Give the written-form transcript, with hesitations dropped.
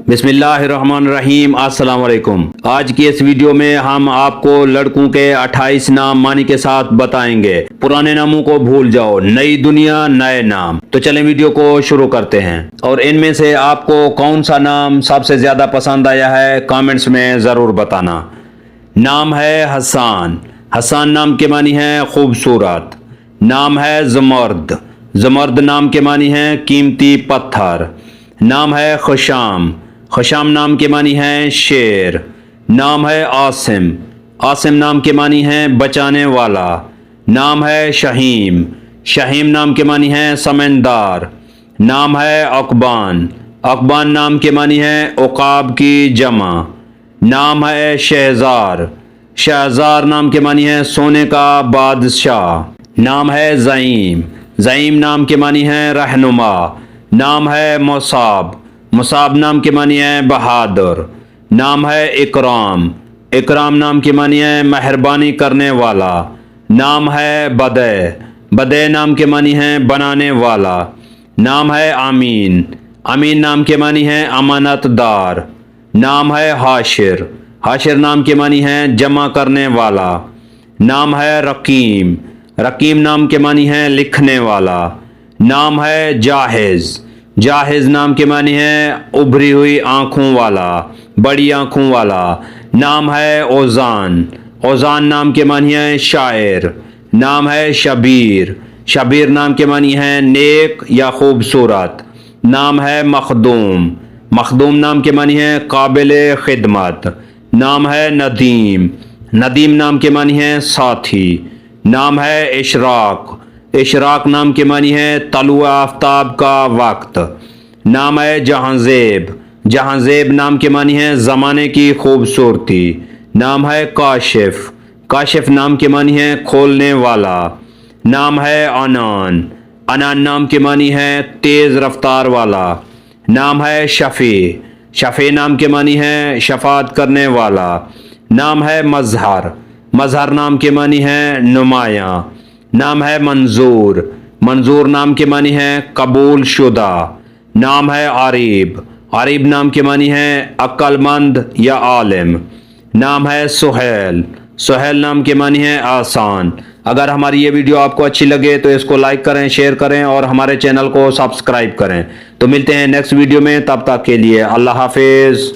بسم اللہ الرحمن الرحیم۔ السلام علیکم۔ آج کی اس ویڈیو میں ہم آپ کو لڑکوں کے 28 نام معنی کے ساتھ بتائیں گے۔ پرانے ناموں کو بھول جاؤ، نئی دنیا نئے نام۔ تو چلیں ویڈیو کو شروع کرتے ہیں، اور ان میں سے آپ کو کون سا نام سب سے زیادہ پسند آیا ہے کامنٹس میں ضرور بتانا۔ نام ہے حسان۔ حسان نام کے معنی ہے خوبصورت۔ نام ہے زمرد۔ زمرد نام کے معنی ہے قیمتی پتھر۔ نام ہے خشام۔ خشام نام کے معنی ہے شیر۔ نام ہے عاصم۔ عاصم نام کے معنی ہے بچانے والا۔ نام ہے شہیم۔ شہیم نام کے معنی ہے سمندار۔ نام ہے عقبان۔ عقبان نام کے معنی ہے عقاب کی جمع۔ نام ہے شہزار۔ شہزار نام کے معنی ہے سونے کا بادشاہ۔ نام ہے زعیم۔ زعیم نام کے معنی ہے رہنما۔ نام ہے مصعب۔ مصعب نام کے معنی ہے بہادر۔ نام ہے اکرام۔ اکرام نام کے معنی ہے مہربانی کرنے والا۔ نام ہے بدع۔ بدع نام کے معنی ہے بنانے والا۔ نام ہے امین۔ امین نام کے معنی ہے امانت دار۔ نام ہے حاشر۔ حاشر نام کے معنی ہے جمع کرنے والا۔ نام ہے رقیم۔ رقیم نام کے معنی ہے لکھنے والا۔ نام ہے جاہز۔ جاہز نام کے معنی ہے ابھری ہوئی آنکھوں والا، بڑی آنکھوں والا۔ نام ہے اوزان۔ اوزان نام کے معنی ہے شاعر۔ نام ہے شبیر۔ شبیر نام کے معنی ہے نیک یا خوبصورت۔ نام ہے مخدوم۔ مخدوم نام کے معنی ہے قابل خدمت۔ نام ہے ندیم۔ ندیم نام کے معنی ہے ساتھی۔ نام ہے اشراق۔ اشراق نام کے معنی ہے طلوع آفتاب کا وقت۔ نام ہے جہاں زیب۔ جہاں زیب نام کے معنی ہے زمانے کی خوبصورتی۔ نام ہے کاشف۔ کاشف نام کے معنی ہے کھولنے والا۔ نام ہے عنان۔ عنان نام کے معنی ہے تیز رفتار والا۔ نام ہے شفیع۔ شفیع نام کے معنی ہے شفاعت کرنے والا۔ نام ہے مظہر۔ مظہر نام کے معنی ہے نمایاں۔ نام ہے منظور۔ منظور نام کے معنی ہے قبول شدہ۔ نام ہے عریب۔ عریب نام کے معنی ہے عقل مند یا عالم۔ نام ہے سہیل۔ سہیل نام کے معنی ہے آسان۔ اگر ہماری یہ ویڈیو آپ کو اچھی لگے تو اس کو لائک کریں، شیئر کریں اور ہمارے چینل کو سبسکرائب کریں۔ تو ملتے ہیں نیکسٹ ویڈیو میں، تب تک کے لیے اللہ حافظ۔